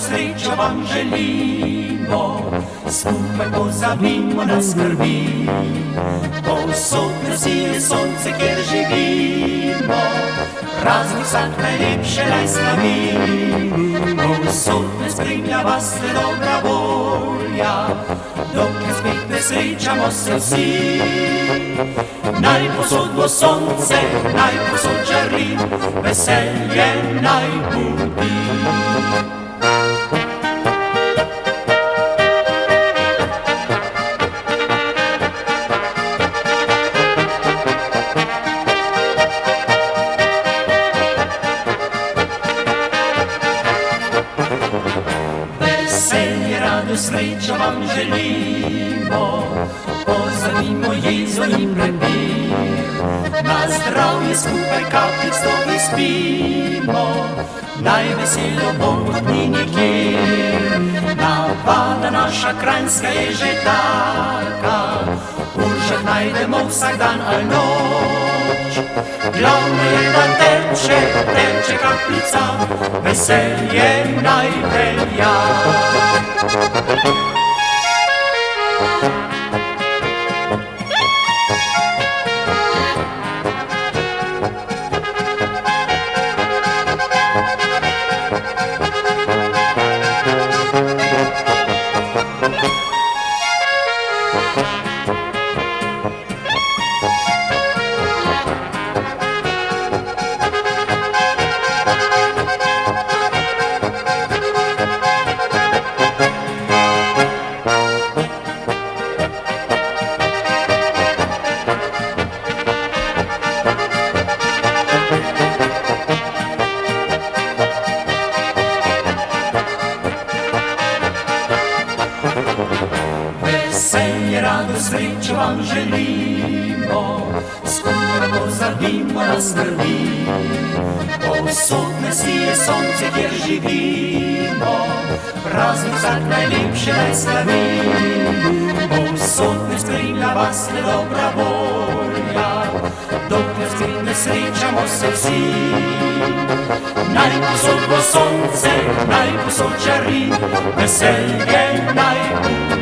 srečo vam želimo, skupaj pozabimo na skrbi. Povsod nas je sonce, kjer živimo, praznik vsak najlepše naj slavi. Povsod ne spremlja vas le dobra volja, dokler spet ne srečamo se vsi. Naj posod bo sonce, naj posod žari, veselje naj budi. Veselje, radost, srečo vam želimo, pozabimo jezo in prepir. Na zdravje skupaj kapljic dolgo spimo, naj veselo bo kot ni nikjer. Navada naša kranjska je že taka, Uržak najdemo vsak dan ali noč. Glavno je, da teče kapljica, veselje naj velja. Veselje, radost, srečo vam želimo, skupaj pozabimo na skrbi. Povsod ne sije sonce, kjer živimo, praznik vsak najlepše naj slavi. Povsod ne spremlja vas le dobra volja, dokler spet ne srečamo se vsi. Naj posod bo sonce, naj posod žari, veselje naj budi.